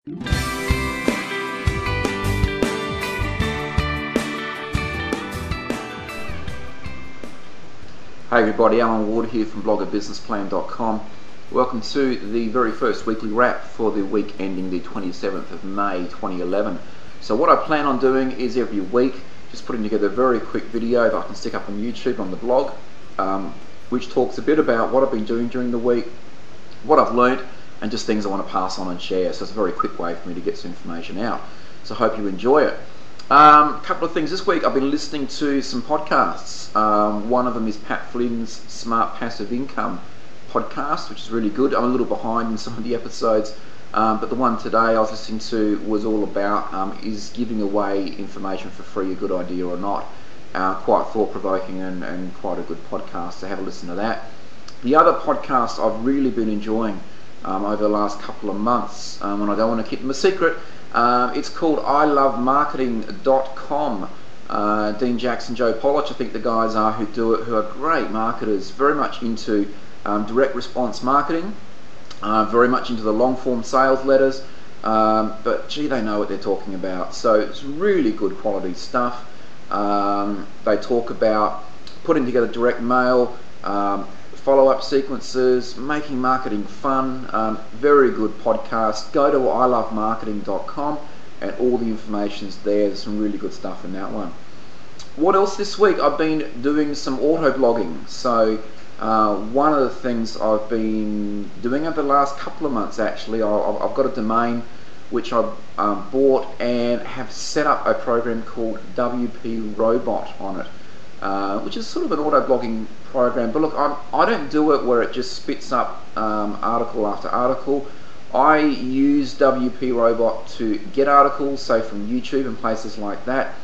Hey everybody, Alan Ward here from bloggerbusinessplan.com. Welcome to the very first weekly wrap for the week ending the 27th of May 2011. So what I plan on doing is every week just putting together a very quick video that I can stick up on YouTube on the blog, which talks a bit about what I've been doing during the week, what I've learnt, and just things I want to pass on and share. So it's a very quick way for me to get some information out. So I hope you enjoy it. Couple of things this week. I've been listening to some podcasts. One of them is Pat Flynn's Smart Passive Income podcast, which is really good. I'm a little behind in some of the episodes, but the one today I was listening to was all about is giving away information for free a good idea or not? Quite thought-provoking and quite a good podcast, so have a listen to that. The other podcast I've really been enjoying over the last couple of months, and I don't want to keep them a secret, it's called ilovemarketing.com. Dean Jackson, Joe Polish, I think the guys are who do it, who are great marketers, very much into direct response marketing, very much into the long form sales letters, but gee, they know what they're talking about. So it's really good quality stuff. They talk about putting together direct mail, follow-up sequences, making marketing fun. Very good podcast. Go to ilovemarketing.com and all the information's there. There's some really good stuff in that one. What else this week? I've been doing some auto-blogging. So one of the things I've been doing over the last couple of months, actually, I've got a domain which I've bought and have set up a program called WP Robot on it, which is sort of an auto-blogging program. But look, I don't do it where it just spits up article after article. I use WP Robot to get articles, say from YouTube and places like that,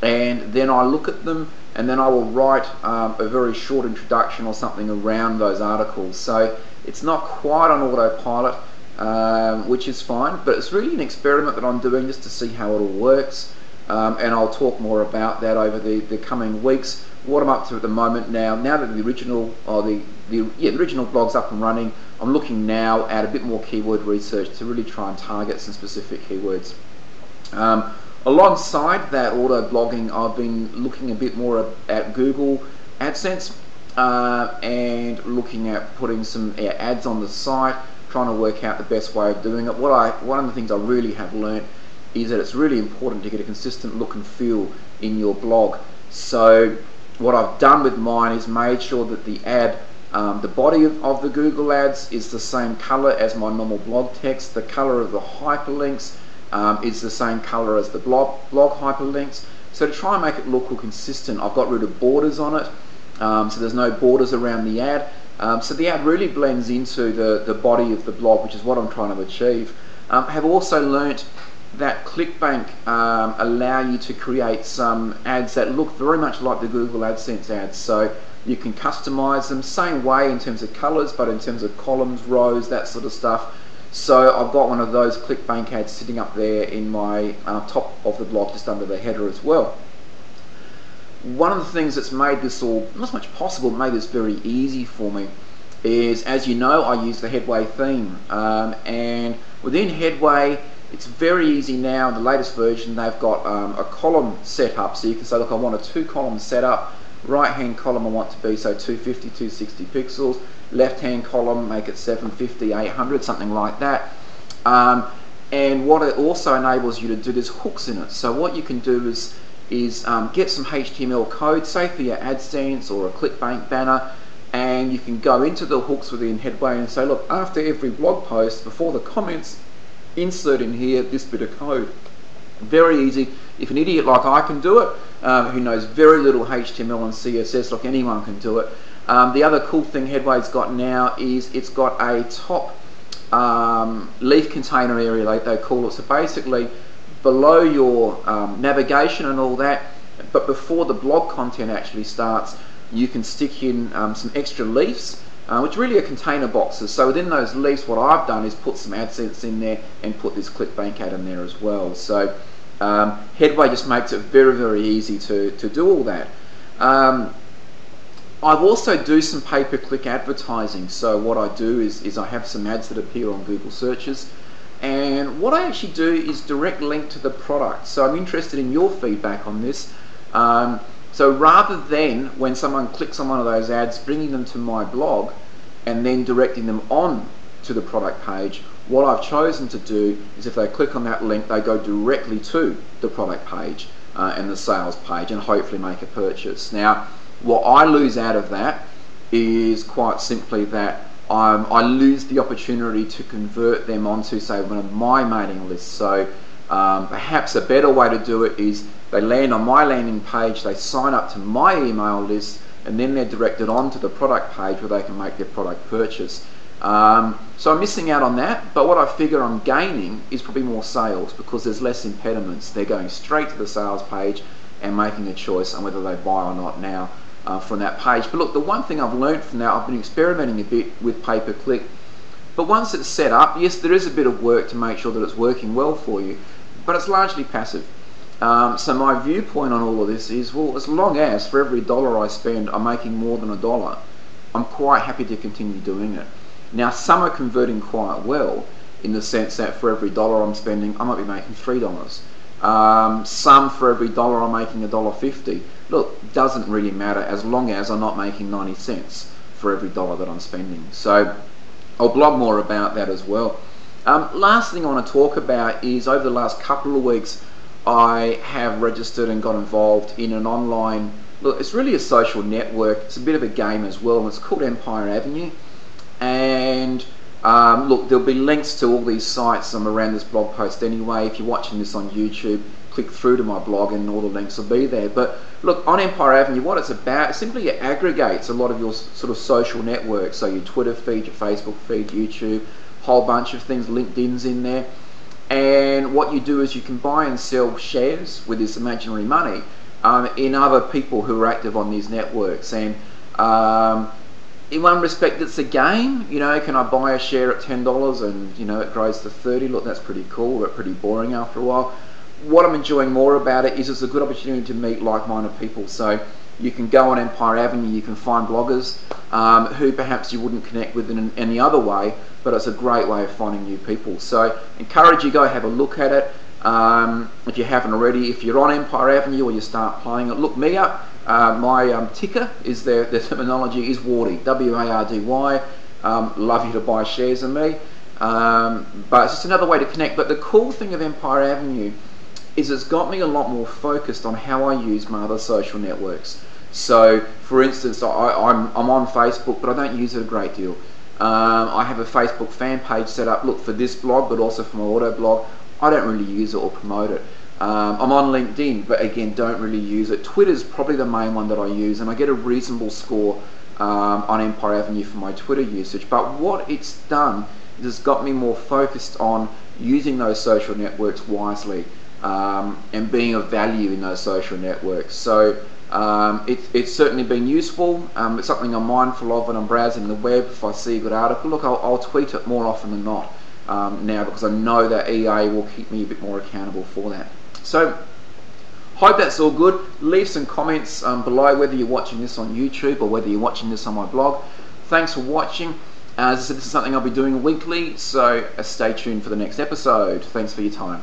and then I look at them and then I will write a very short introduction or something around those articles. So it's not quite on autopilot, which is fine, but it's really an experiment that I'm doing just to see how it all works. And I'll talk more about that over the coming weeks. What I'm up to at the moment now that the original original blog's up and running, I'm looking now at a bit more keyword research to really try and target some specific keywords. Alongside that auto blogging, I've been looking a bit more at Google AdSense and looking at putting some ads on the site, trying to work out the best way of doing it. One of the things I really have learned is that it's really important to get a consistent look and feel in your blog. So what I've done with mine is made sure that the ad, the body of the Google ads is the same color as my normal blog text. The color of the hyperlinks is the same color as the blog hyperlinks. So to try and make it look consistent, I've got rid of borders on it, so there's no borders around the ad. So the ad really blends into the body of the blog, which is what I'm trying to achieve. Have also learnt that ClickBank allow you to create some ads that look very much like the Google AdSense ads. So you can customize them same way in terms of colors, but in terms of columns, rows, that sort of stuff. So I've got one of those ClickBank ads sitting up there in my top of the blog, just under the header as well. One of the things that's made this all, not so much possible, made this very easy for me is, as you know, I use the Headway theme, and within Headway it's very easy now. In the latest version, they've got a column set up, so you can say, look, I want a 2-column setup. Right hand column I want to be, so 250, 260 pixels. Left hand column, make it 750, 800, something like that. And what it also enables you to do, there's hooks in it. So what you can do is get some HTML code, say for your AdSense or a ClickBank banner, and you can go into the hooks within Headway and say, look, after every blog post, before the comments, insert in here this bit of code. Very easy. If an idiot like I can do it, who knows very little HTML and CSS, like anyone can do it. The other cool thing Headway's got now is it's got a top leaf container area, like they call it. So basically, below your navigation and all that, but before the blog content actually starts, you can stick in some extra leaves, which really are container boxes. So within those leaves, what I've done is put some AdSense in there and put this ClickBank ad in there as well. So Headway just makes it very, very easy to do all that. I also do some pay-per-click advertising. So what I do is I have some ads that appear on Google searches, and what I actually do is direct link to the product. So I'm interested in your feedback on this. So rather than when someone clicks on one of those ads, bringing them to my blog and then directing them on to the product page, what I've chosen to do is if they click on that link, they go directly to the product page and the sales page and hopefully make a purchase. Now, what I lose out of that is quite simply that I lose the opportunity to convert them onto, say, one of my mailing lists. So perhaps a better way to do it is they land on my landing page, they sign up to my email list, and then they're directed onto the product page where they can make their product purchase. So I'm missing out on that, but what I figure I'm gaining is probably more sales because there's less impediments. They're going straight to the sales page and making a choice on whether they buy or not now from that page. But look, the one thing I've learned from that, I've been experimenting a bit with pay-per-click, but once it's set up, yes, there is a bit of work to make sure that it's working well for you, but it's largely passive. So my viewpoint on all of this is, well, as long as for every dollar I spend I'm making more than $1, I'm quite happy to continue doing it. Now, some are converting quite well in the sense that for every dollar I'm spending, I might be making $3. Some for every dollar I'm making $1.50. Look, doesn't really matter as long as I'm not making 90 cents for every dollar that I'm spending. So I'll blog more about that as well. Last thing I want to talk about is over the last couple of weeks, I have registered and got involved in an online, look, it's really a social network. It's a bit of a game as well, and it's called Empire Avenue. And look, there'll be links to all these sites around this blog post anyway. If you're watching this on YouTube, click through to my blog and all the links will be there. But look, on Empire Avenue, what it's about, simply it aggregates a lot of your sort of social networks. So your Twitter feed, your Facebook feed, YouTube, whole bunch of things, LinkedIn's in there. And what you do is you can buy and sell shares with this imaginary money in other people who are active on these networks. And in one respect, it's a game. You know, can I buy a share at $10 and, you know, it grows to 30? Look, that's pretty cool, but pretty boring after a while. What I'm enjoying more about it is it's a good opportunity to meet like-minded people. So you can go on Empire Avenue, you can find bloggers who perhaps you wouldn't connect with in any other way, but it's a great way of finding new people. So encourage you, go have a look at it. If you haven't already, if you're on Empire Avenue or you start playing it, look me up. My ticker is the terminology is Wardy, W-A-R-D-Y. Love you to buy shares in me. But it's just another way to connect. But the cool thing of Empire Avenue is it's got me a lot more focused on how I use my other social networks. So, for instance, I'm on Facebook, but I don't use it a great deal. I have a Facebook fan page set up, look, for this blog, but also for my Autoblog. I don't really use it or promote it. I'm on LinkedIn, but again, don't really use it. Twitter's probably the main one that I use, and I get a reasonable score on Empire Avenue for my Twitter usage. But what it's done is it's got me more focused on using those social networks wisely and being of value in those social networks. So it's certainly been useful. It's something I'm mindful of when I'm browsing the web. If I see a good article, look, I'll tweet it more often than not now, because I know that EA will keep me a bit more accountable for that. So hope that's all good. Leave some comments below whether you're watching this on YouTube or whether you're watching this on my blog. Thanks for watching. As I said, this is something I'll be doing weekly, so stay tuned for the next episode. Thanks for your time.